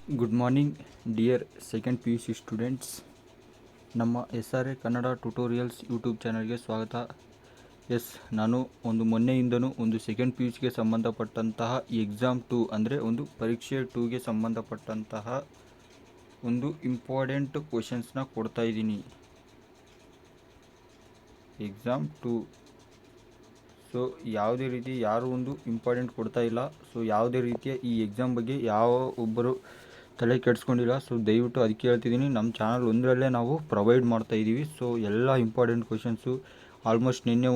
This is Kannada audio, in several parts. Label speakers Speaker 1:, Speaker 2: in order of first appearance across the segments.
Speaker 1: Good morning dear second P U C students. ನಮ್ಮ SRA ಕನ್ನಡ ಟ್ಯುಟೋರಿಯಲ್ಸ್ ಯೂಟ್ಯೂಬ್ ಚಾನಲ್ಗೆ ಸ್ವಾಗತ. ನಾನು ಮೊನ್ನೆಯಿಂದನೂ ಸೆಕೆಂಡ್ ಪಿ ಯು ಸಿಗೆ ಸಂಬಂಧಪಟ್ಟಂತಹ ಎಕ್ಸಾಮ್ 2 ಅಂದರೆ ಪರೀಕ್ಷೆ 2ಗೆ ಸಂಬಂಧಪಟ್ಟಂತಹ ಇಂಪಾರ್ಟೆಂಟ್ ಕ್ವೆಶನ್ಸ್ನ ಕೊಡ್ತಾಯಿದ್ದೀನಿ. ಎಕ್ಸಾಮ್ 2 ಯಾವುದೇ ರೀತಿ ಯಾರು ಇಂಪಾರ್ಟೆಂಟ್ ಕೊಡ್ತಾ ಇಲ್ಲ. ಯಾವುದೇ ರೀತಿಯ ಈ ಎಕ್ಸಾಮ್ ಬಗ್ಗೆ ಯಾವ ಒಬ್ಬರು ತಲೆ ಕೆಡಿಸ್ಕೊಂಡಿಲ್ಲ. ದಯವಿಟ್ಟು ಅದಕ್ಕೆ ಹೇಳ್ತಿದ್ದೀನಿ, ನಮ್ಮ ಚಾನಲ್ ಒಂದರಲ್ಲೇ ನಾವು ಪ್ರೊವೈಡ್ ಮಾಡ್ತಾಯಿದ್ದೀವಿ. ಎಲ್ಲ ಇಂಪಾರ್ಟೆಂಟ್ ಕ್ವೆಶನ್ಸು ಆಲ್ಮೋಸ್ಟ್ ನಿನ್ನೆ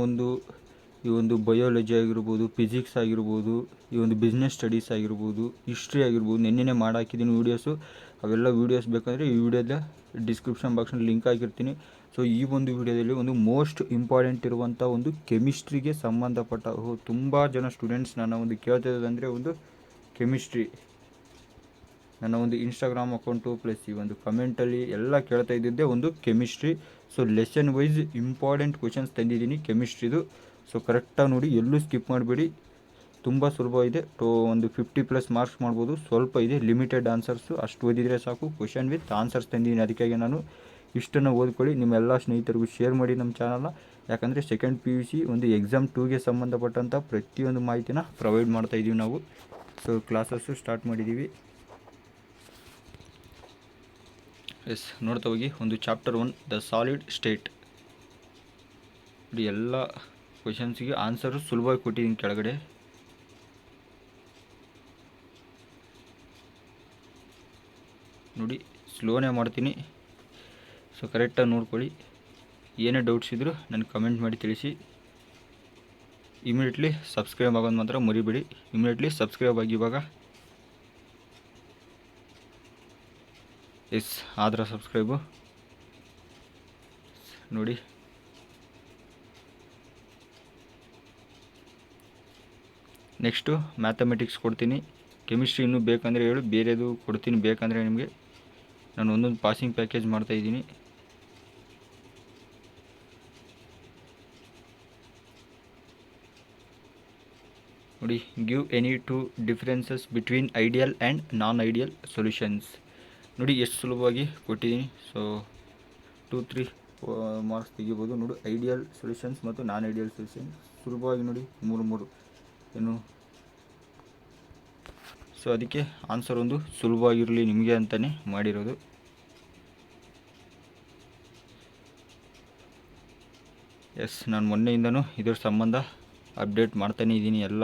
Speaker 1: ಈ ಬಯೋಲಜಿ ಆಗಿರ್ಬೋದು, ಫಿಸಿಕ್ಸ್ ಆಗಿರ್ಬೋದು, ಈ ಬಿಸ್ನೆಸ್ ಸ್ಟಡೀಸ್ ಆಗಿರ್ಬೋದು, ಹಿಸ್ಟ್ರಿ ಆಗಿರ್ಬೋದು ನಿನ್ನೆ ಮಾಡಾಕಿದ್ದೀನಿ ವೀಡಿಯೋಸು. ಅವೆಲ್ಲ ವೀಡಿಯೋಸ್ ಬೇಕಂದರೆ ಈ ವಿಡಿಯೋದ ಡಿಸ್ಕ್ರಿಪ್ಷನ್ ಬಾಕ್ಸ್ನಲ್ಲಿ ಲಿಂಕ್ ಆಗಿರ್ತೀನಿ. ಈ ವಿಡಿಯೋದಲ್ಲಿ ಮೋಸ್ಟ್ ಇಂಪಾರ್ಟೆಂಟ್ ಇರುವಂಥ ಕೆಮಿಸ್ಟ್ರಿಗೆ ಸಂಬಂಧಪಟ್ಟ ತುಂಬ ಜನ ಸ್ಟೂಡೆಂಟ್ಸ್ ನನ್ನ ಕೇಳ್ತಿರೋದಂದರೆ ಕೆಮಿಸ್ಟ್ರಿ. ನನ್ನ ಇನ್ಸ್ಟಾಗ್ರಾಮ್ ಅಕೌಂಟು ಪ್ಲಸ್ ಈ ಕಮೆಂಟಲ್ಲಿ ಎಲ್ಲ ಕೇಳ್ತಾ ಇದ್ದಿದ್ದೆ chemistry. Lesson wise important questions ತಂದಿದ್ದೀನಿ ಕೆಮಿಸ್ಟ್ರಿದು. ಕರೆಕ್ಟಾಗಿ ನೋಡಿ, ಎಲ್ಲೂ ಸ್ಕಿಪ್ ಮಾಡಬೇಡಿ. ತುಂಬ ಸುಲಭ ಇದೆ. 50+ ಮಾರ್ಕ್ಸ್ ಮಾಡ್ಬೋದು. ಸ್ವಲ್ಪ ಇದೆ, ಲಿಮಿಟೆಡ್ ಆನ್ಸರ್ಸು, ಅಷ್ಟು ಓದಿದರೆ ಸಾಕು. ಕ್ವೆಶನ್ ವಿತ್ ಆನ್ಸರ್ಸ್ ತಂದಿದ್ದೀನಿ. ಅದಕ್ಕಾಗಿ ನಾನು ಇಷ್ಟನ್ನು ಓದ್ಕೊಳ್ಳಿ. ನಿಮ್ಮೆಲ್ಲ ಸ್ನೇಹಿತರಿಗೂ ಶೇರ್ ಮಾಡಿ ನಮ್ಮ ಚಾನಲ್ನ. ಯಾಕಂದರೆ second P U C exam 2ಗೆ ಸಂಬಂಧಪಟ್ಟಂಥ ಪ್ರತಿಯೊಂದು ಮಾಹಿತಿನ ಪ್ರೊವೈಡ್ ಮಾಡ್ತಾಯಿದ್ದೀವಿ ನಾವು. ಕ್ಲಾಸಸ್ಸು ಸ್ಟಾರ್ಟ್ ಮಾಡಿದ್ದೀವಿ. ನೋಡ್ತಾ ಹೋಗಿ. Chapter 1 the solid state. ಎಲ್ಲ ಕ್ವೆಶನ್ಸಿಗೆ ಆನ್ಸರು ಸುಲಭವಾಗಿ ಕೊಟ್ಟಿದ್ದೀನಿ ಕೆಳಗಡೆ. ನೋಡಿ, ಸ್ಲೋನೇ ಮಾಡ್ತೀನಿ. ಕರೆಕ್ಟಾಗಿ ನೋಡ್ಕೊಳ್ಳಿ. ಏನೇ ಡೌಟ್ಸ್ ಇದ್ದರೂ ನನಗೆ ಕಮೆಂಟ್ ಮಾಡಿ ತಿಳಿಸಿ. ಇಮಿಡಿಯೇಟ್ಲಿ ಸಬ್ಸ್ಕ್ರೈಬ್ ಆಗೋದು ಮಾತ್ರ ಮರಿಬೇಡಿ. ಇಮಿಡಿಯೇಟ್ಲಿ ಸಬ್ಸ್ಕ್ರೈಬ್ ಆಗಿ ಇವಾಗ. ಆದ್ರೆ ಸಬ್ಸ್ಕ್ರೈಬು ನೋಡಿ. ನೆಕ್ಸ್ಟು ಮ್ಯಾಥಮೆಟಿಕ್ಸ್ ಕೊಡ್ತೀನಿ. ಕೆಮಿಸ್ಟ್ರಿ ಇನ್ನೂ ಬೇಕಂದರೆ ಹೇಳು, ಬೇರೆದು ಕೊಡ್ತೀನಿ ಬೇಕಂದರೆ ನಿಮಗೆ. ನಾನು ಒಂದೊಂದು ಪಾಸಿಂಗ್ ಪ್ಯಾಕೇಜ್ ಮಾಡ್ತಾಯಿದ್ದೀನಿ. ನೋಡಿ, give any 2 differences between ideal and non ideal solutions. ನೋಡಿ ಎಷ್ಟು ಸುಲಭವಾಗಿ ಕೊಟ್ಟಿದ್ದೀನಿ. 2-3 ಮಾರ್ಕ್ಸ್ ತೆಗಿಬೋದು. ನೋಡಿ, ಐಡಿಯಲ್ ಸೊಲ್ಯೂಷನ್ಸ್ ಮತ್ತು ನಾನ್ ಐಡಿಯಲ್ ಸೊಲ್ಯೂಷನ್ಸ್ ಸುಲಭವಾಗಿ ನೋಡಿ 3 ಏನು. ಅದಕ್ಕೆ ಆನ್ಸರ್ ಸುಲಭವಾಗಿರಲಿ ನಿಮಗೆ ಅಂತಲೇ ಮಾಡಿರೋದು. ನಾನು ಮೊನ್ನೆಯಿಂದನೂ ಇದರ ಸಂಬಂಧ ಅಪ್ಡೇಟ್ ಮಾಡ್ತಾನೇ ಇದ್ದೀನಿ ಎಲ್ಲ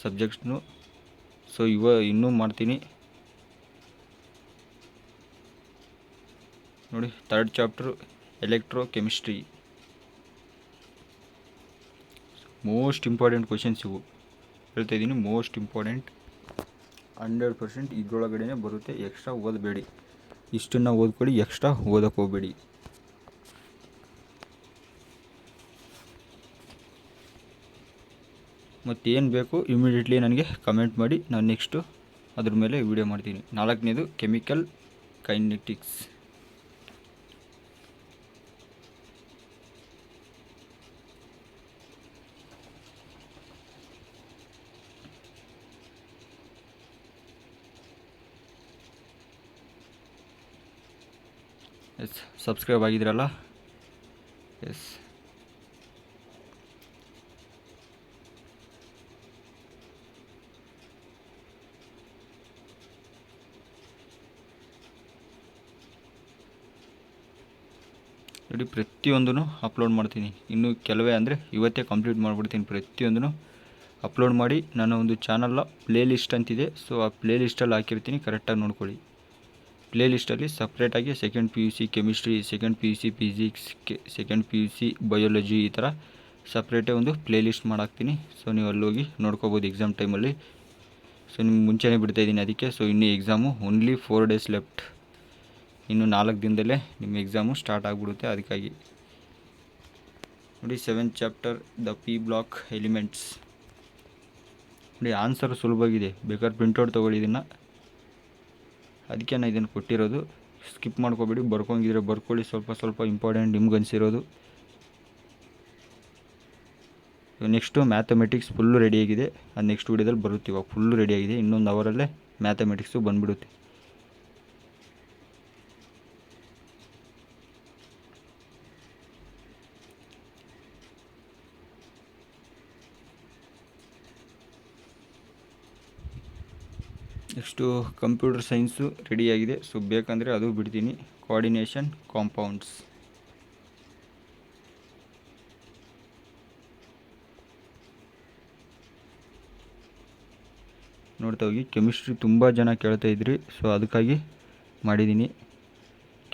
Speaker 1: ಸಬ್ಜೆಕ್ಟ್ಸ್ನು. ಇನ್ನೂ ಮಾಡ್ತೀನಿ. ನೋಡಿ, 3rd chapter electro chemistry. Most important questions ಇವು ಹೇಳ್ತಾಯಿದ್ದೀನಿ. ಮೋಸ್ಟ್ ಇಂಪಾರ್ಟೆಂಟ್ 100% ಇದರೊಳಗಡೆ ಬರುತ್ತೆ. ಎಕ್ಸ್ಟ್ರಾ ಓದಬೇಡಿ. ಇಷ್ಟನ್ನು ಓದ್ಕೊಳ್ಳಿ, ಎಕ್ಸ್ಟ್ರಾ ಓದಕ್ಕೆ ಹೋಗಬೇಡಿ. ಮತ್ತೇನು ಬೇಕು ಇಮಿಡಿಯೇಟ್ಲಿ ನನಗೆ ಕಮೆಂಟ್ ಮಾಡಿ. ನಾನು ನೆಕ್ಸ್ಟು ಅದ್ರ ಮೇಲೆ ವಿಡಿಯೋ ಮಾಡ್ತೀನಿ. 4ನೇದು ಕೆಮಿಕಲ್ ಕೈನೆಟಿಕ್ಸ್. ಸಬ್ಸ್ಕ್ರೈಬ್ ಆಗಿದ್ದೀರಲ್ಲ. ನೋಡಿ, ಪ್ರತಿಯೊಂದೂ ಅಪ್ಲೋಡ್ ಮಾಡ್ತೀನಿ. ಇನ್ನು ಕೆಲವೇ ಅಂದರೆ ಇವತ್ತೇ ಕಂಪ್ಲೀಟ್ ಮಾಡಿಬಿಡ್ತೀನಿ. ಪ್ರತಿಯೊಂದೂ ಅಪ್ಲೋಡ್ ಮಾಡಿ ನನ್ನ ಚಾನಲ್ನ ಪ್ಲೇ ಲಿಸ್ಟ್ ಅಂತಿದೆ. ಆ ಪ್ಲೇ ಲಿಸ್ಟಲ್ಲಿ ಹಾಕಿರ್ತೀನಿ. ಕರೆಕ್ಟಾಗಿ ನೋಡ್ಕೊಳ್ಳಿ. ಪ್ಲೇ ಲಿಸ್ಟಲ್ಲಿ ಸಪ್ರೇಟಾಗಿ second P U C chemistry, second P U C physics, second P U C biology, ಈ ಥರ ಸಪ್ರೇಟೇ ಪ್ಲೇ ಲಿಸ್ಟ್ ಮಾಡಾಕ್ತೀನಿ. ನೀವು ಅಲ್ಲೋಗಿ ನೋಡ್ಕೋಬೋದು ಎಕ್ಸಾಮ್ ಟೈಮಲ್ಲಿ. ನಿಮ್ಗೆ ಮುಂಚೆನೇ ಬಿಡ್ತಾಯಿದ್ದೀನಿ ಅದಕ್ಕೆ. ಇನ್ನೂ ಎಕ್ಸಾಮು ಓನ್ಲಿ 4 ಡೇಸ್ ಲೆಫ್ಟ್. ಇನ್ನು 4 ದಿನದಲ್ಲೇ ನಿಮ್ಮ ಎಕ್ಸಾಮು ಸ್ಟಾರ್ಟ್ ಆಗಿಬಿಡುತ್ತೆ. ಅದಕ್ಕಾಗಿ ನೋಡಿ, 7th chapter the P block elements. ನೋಡಿ, ಆನ್ಸರ್ ಸುಲಭವಾಗಿದೆ. ಬೇಕಾದ್ರೆ ಪ್ರಿಂಟೌಟ್ ತೊಗೊಳ್ಳಿ ಇದನ್ನು. ಅದಕ್ಕೆ ನಾನು ಇದನ್ನು ಕೊಟ್ಟಿರೋದು. ಸ್ಕಿಪ್ ಮಾಡ್ಕೋಬೇಡಿ. ಬರ್ಕೊಂಗಿದ್ರೆ ಬರ್ಕೊಳ್ಳಿ. ಸ್ವಲ್ಪ ಇಂಪಾರ್ಟೆಂಟ್ ನಿಮ್ಗೆ ಅನಿಸಿರೋದು. ನೆಕ್ಸ್ಟು ಮ್ಯಾಥಮೆಟಿಕ್ಸ್ ಫುಲ್ಲು ರೆಡಿಯಾಗಿದೆ. ಅದು ನೆಕ್ಸ್ಟ್ ವೀಡಿಯೋದಲ್ಲಿ ಬರುತ್ತೆ. ಇವಾಗ ಫುಲ್ಲು ರೆಡಿಯಾಗಿದೆ. ಇನ್ನೊಂದು ಅವರಲ್ಲೇ ಮ್ಯಾಥಮೆಟಿಕ್ಸು ಬಂದುಬಿಡುತ್ತೆ. ನೆಕ್ಸ್ಟು ಕಂಪ್ಯೂಟರ್ ಸೈನ್ಸು ರೆಡಿಯಾಗಿದೆ. ಸೊ ಬೇಕಂದರೆ ಅದು ಬಿಡ್ತೀನಿ. Coordination compounds. ನೋಡ್ತಾ ಹೋಗಿ. ಕೆಮಿಸ್ಟ್ರಿ ತುಂಬ ಜನ ಕೇಳ್ತಾ ಇದ್ರಿ, ಸೊ ಅದಕ್ಕಾಗಿ ಮಾಡಿದ್ದೀನಿ.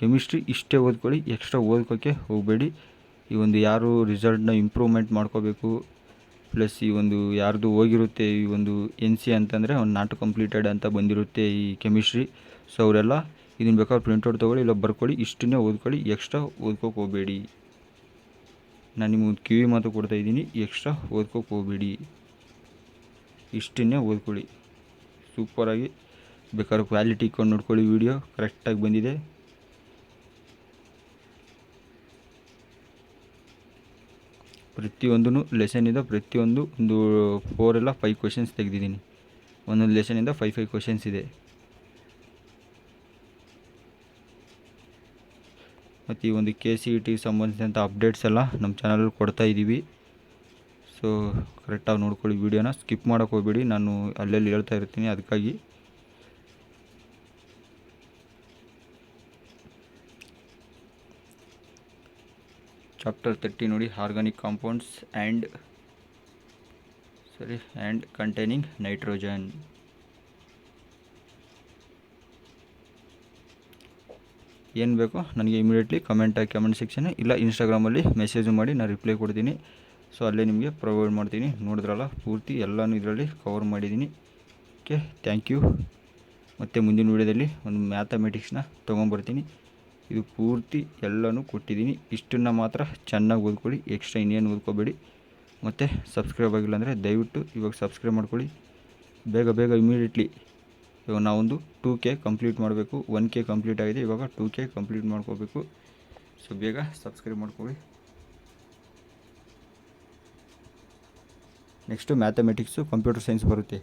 Speaker 1: ಕೆಮಿಸ್ಟ್ರಿ ಇಷ್ಟೇ ಓದ್ಕೊಳ್ಳಿ, ಎಕ್ಸ್ಟ್ರಾ ಓದ್ಕೋಕ್ಕೆ ಹೋಗಬೇಡಿ. ಈ ಒಂದು ಯಾರು ರಿಸಲ್ಟ್ನ ಇಂಪ್ರೂವ್ಮೆಂಟ್ ಮಾಡ್ಕೋಬೇಕು, ಪ್ಲಸ್ ಈ ಒಂದು ಯಾರ್ದು ಹೋಗಿರುತ್ತೆ ಈ ಒಂದು NC ಅಂತಂದರೆ ಒಂದು ನಾಟ್ ಕಂಪ್ಲೀಟೆಡ್ ಅಂತ ಬಂದಿರುತ್ತೆ ಈ ಕೆಮಿಸ್ಟ್ರಿ. ಸೊ ಅವರೆಲ್ಲ ಇದನ್ನು ಬೇಕಾದ್ರೆ ಪ್ರಿಂಟೌಟ್ ತೊಗೊಳ್ಳಿ, ಇಲ್ಲ ಬರ್ಕೊಳ್ಳಿ. ಇಷ್ಟನ್ನೇ ಓದ್ಕೊಳ್ಳಿ, ಎಕ್ಸ್ಟ್ರಾ ಓದ್ಕೋಕೆ ಹೋಗಬೇಡಿ. ನಾನು ನಿಮಗೆ ಕಿವಿ ಮಾತು ಕೊಡ್ತಾಯಿದ್ದೀನಿ, ಎಕ್ಸ್ಟ್ರಾ ಓದ್ಕೋಕೆ ಹೋಗಬೇಡಿ, ಇಷ್ಟನ್ನೇ ಓದ್ಕೊಳ್ಳಿ. ಸೂಪರಾಗಿ ಬೇಕಾದ್ರೆ ಕ್ವಾಲಿಟಿ ಇಟ್ಕೊಂಡು ನೋಡ್ಕೊಳ್ಳಿ. ವಿಡಿಯೋ ಕರೆಕ್ಟಾಗಿ ಬಂದಿದೆ. ಪ್ರತಿಯೊಂದೂ ಲೆಸನಿಂದ ಪ್ರತಿಯೊಂದು ಒಂದು 4 ಇಲ್ಲ 5 ಕ್ವೆಶನ್ಸ್ ತೆಗೆದಿದ್ದೀನಿ. ಒಂದೊಂದು ಲೆಸನಿಂದ 5 ಕ್ವೆಶನ್ಸ್ ಇದೆ. ಮತ್ತು ಈ ಒಂದು KCET ಸಂಬಂಧಿಸಿದಂಥ ಅಪ್ಡೇಟ್ಸ್ ಎಲ್ಲ ನಮ್ಮ ಚಾನಲಲ್ಲಿ ಕೊಡ್ತಾಯಿದ್ದೀವಿ. ಸೊ ಕರೆಕ್ಟಾಗಿ ನೋಡ್ಕೊಳ್ಳಿ. ವೀಡಿಯೋನ ಸ್ಕಿಪ್ ಮಾಡೋಕ್ಕೆ ಹೋಗಬೇಡಿ, ನಾನು ಅಲ್ಲೆಲ್ಲಿ ಹೇಳ್ತಾ ಇರ್ತೀನಿ. ಅದಕ್ಕಾಗಿ ಚಾಪ್ಟರ್ 30 ನೋಡಿ, organic compounds and containing nitrogen. ಏನು ಬೇಕೋ ನನಗೆ ಇಮಿಡಿಯೇಟ್ಲಿ ಕಮೆಂಟ್ ಸೆಕ್ಷನ್ ಇಲ್ಲ ಇನ್ಸ್ಟಾಗ್ರಾಮಲ್ಲಿ ಮೆಸೇಜು ಮಾಡಿ, ನಾನು ರಿಪ್ಲೈ ಕೊಡ್ತೀನಿ. ಸೊ ಅಲ್ಲೇ ನಿಮಗೆ ಪ್ರೊವೈಡ್ ಮಾಡ್ತೀನಿ. ನೋಡಿದ್ರಲ್ಲ, ಪೂರ್ತಿ ಎಲ್ಲನೂ ಇದರಲ್ಲಿ ಕವರ್ ಮಾಡಿದ್ದೀನಿ. Okay, thank you. ಮತ್ತು ಮುಂದಿನ ವೀಡಿಯೋದಲ್ಲಿ ಒಂದು ಮ್ಯಾಥಮೆಟಿಕ್ಸ್ನ ತೊಗೊಂಬರ್ತೀನಿ. ಇದು ಪೂರ್ತಿ ಎಲ್ಲನೂ ಕೊಟ್ಟಿದ್ದೀನಿ. ಇಷ್ಟನ್ನು ಮಾತ್ರ ಚೆನ್ನಾಗಿ ಓದ್ಕೊಳ್ಳಿ, ಎಕ್ಸ್ಟ್ರಾ ಇನ್ನೇನು ಓದ್ಕೋಬೇಡಿ. ಮತ್ತು ಸಬ್ಸ್ಕ್ರೈಬ್ ಆಗಿಲ್ಲ ಅಂದರೆ ದಯವಿಟ್ಟು ಇವಾಗ ಸಬ್ಸ್ಕ್ರೈಬ್ ಮಾಡ್ಕೊಳ್ಳಿ. ಬೇಗ ಇಮಿಡಿಯೇಟ್ಲಿ ಇವಾಗ ನಾವೊಂದು 2K ಕಂಪ್ಲೀಟ್ ಮಾಡಬೇಕು. 1K ಕಂಪ್ಲೀಟ್ ಆಗಿದೆ, ಇವಾಗ 2K ಕಂಪ್ಲೀಟ್ ಮಾಡ್ಕೋಬೇಕು. ಸೊ ಬೇಗ ಸಬ್ಸ್ಕ್ರೈಬ್ ಮಾಡ್ಕೊಳ್ಳಿ. ನೆಕ್ಸ್ಟು ಮ್ಯಾಥಮೆಟಿಕ್ಸು ಕಂಪ್ಯೂಟರ್ ಸೈನ್ಸ್ ಬರುತ್ತೆ.